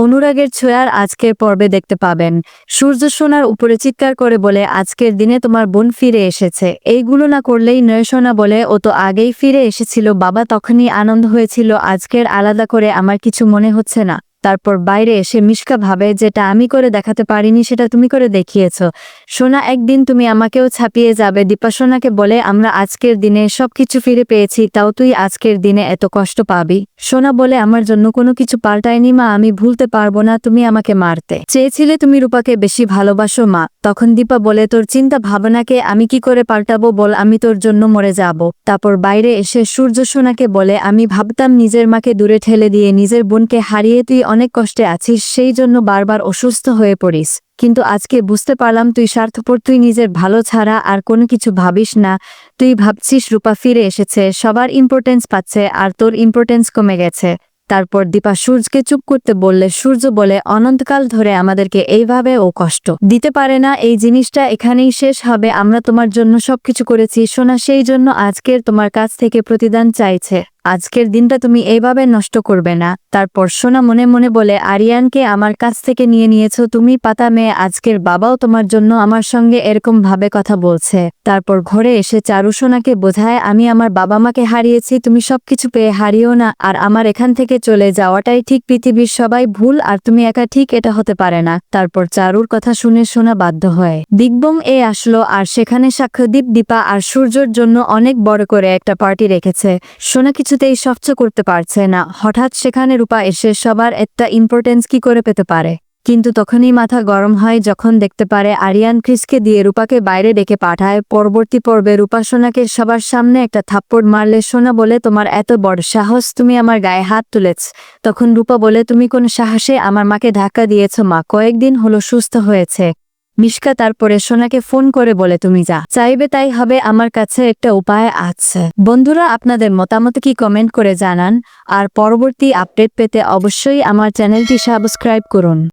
অনুরাগের ছোঁয়ার আজকের পর্বে দেখতে পাবেন সূর্য সোনার উপরে চিৎকার করে বলে আজকের দিনে তোমার বোন ফিরে এসেছে। এইগুলো না করলেই নয় সোনা বলে ও তো আগেই ফিরে এসেছিল, বাবা তখনই আনন্দ হয়েছিল, আজকের আলাদা করে আমার কিছু মনে হচ্ছে না। তারপর বাইরে এসে মিশকা ভাবে যেটা আমি করে দেখাতে পারিনি সেটা তুমি করে দেখিয়েছ সোনা, একদিন তুমি আমাকেও ছাপিয়ে যাবে। দীপা সোনাকে বলে আমরা আজকের দিনে সবকিছু ফিরে পেয়েছি, তাও তুই আজকের দিনে এত কষ্ট পাবি। সোনা বলে আমার জন্য কোনো কিছু পাল্টায়নি মা, আমি ভুলতে পারবো না, তুমি আমাকে মারতে চেয়েছিলে, তুমি রূপাকে বেশি ভালোবাসো মা। তখন দীপা বলে তোর চিন্তা ভাবনাকে আমি কি করে পাল্টাবো বল, আমি তোর জন্য মরে যাব। তারপর বাইরে এসে সূর্য সোনাকে বলে আমি ভাবতাম নিজের মাকে দূরে ঠেলে দিয়ে নিজের বোনকে হারিয়ে তুই অনেক কষ্টে আছিস, সেই জন্য বারবার অসুস্থ হয়ে পড়িস, কিন্তু আজকে বুঝতে পারলাম তুই স্বার্থপর, তুই নিজের ভালো ছাড়া আর কোনো কিছু ভাবিস না। তুই ভাবছিস রূপা ফিরে এসেছে, সবার ইম্পর্টেন্স পাচ্ছে, আর তোর ইম্পর্টেন্স কমে গেছে। তারপর দীপা সূর্যকে চুপ করতে বললে সূর্য বলে অনন্তকাল ধরে আমাদেরকে এইভাবে ও কষ্ট দিতে পারে না, এই জিনিসটা এখানেই শেষ হবে। আমরা তোমার জন্য সবকিছু করেছি সোনা, সেই জন্য আজকের তোমার কাছ থেকে প্রতিদান চাইছে। আজকের দিনটা তুমি এইভাবে নষ্ট করবে না। তারপর সোনা মনে মনে বলে আরিয়ানকে আমার কাছ থেকে নিয়ে নিয়েছো তুমি, পাতা মেয়ে, আজকের বাবাও তোমার জন্য আমার সঙ্গে এরকম ভাবে কথা বলছে। তারপর ঘরে এসে চারু সোনাকে বোঝায় আমি আমার বাবা মাকে হারিয়েছি, তুমি সবকিছু পেয়ে হারিও না, আর আমার এখান থেকে চলে যাওয়াটাই ঠিক, পৃথিবীর সবাই ভুল আর তুমি একা ঠিক, এটা হতে পারে না। তারপর চারুর কথা শুনে সোনা বাধ্য হয়। দিগবং আসলো আর সেখানে সাক্ষ্যদীপ, দীপা আর সূর্যর জন্য অনেক বড় করে একটা পার্টি রেখেছে। সোনা কিছুতেই সহ্য করতে পারছে না, হঠাৎ সেখানে রূপা এসে সবার একটা ইম্পর্টেন্স কি করে পেতে পারে। কিন্তু তখনই মাথা গরম হয় যখন দেখতে পারে আরিয়ান ক্রিসকে দিয়ে রূপাকে বাইরে ডেকে পাঠায়। পরবর্তী পর্বে রূপা সোনাকে সবার সামনে একটা থাপ্পড় মারলে সোনা বলে তোমার এত বড় সাহস, তুমি আমার গায়ে হাত তুলেছ। তখন রূপা বলে তুমি কোন সাহসে আমার মাকে ধাক্কা দিয়েছ, মা কয়েকদিন হলো সুস্থ হয়েছে। মিশকা তারপরে সোনাকে ফোন করে বলে তুমি যা চাইবে তাই হবে, আমার কাছে একটা উপায় আছে। বন্ধুরা আপনাদের মতামত কি কমেন্ট করে জানান, আর পরবর্তী আপডেট পেতে অবশ্যই আমার চ্যানেলটি সাবস্ক্রাইব করুন।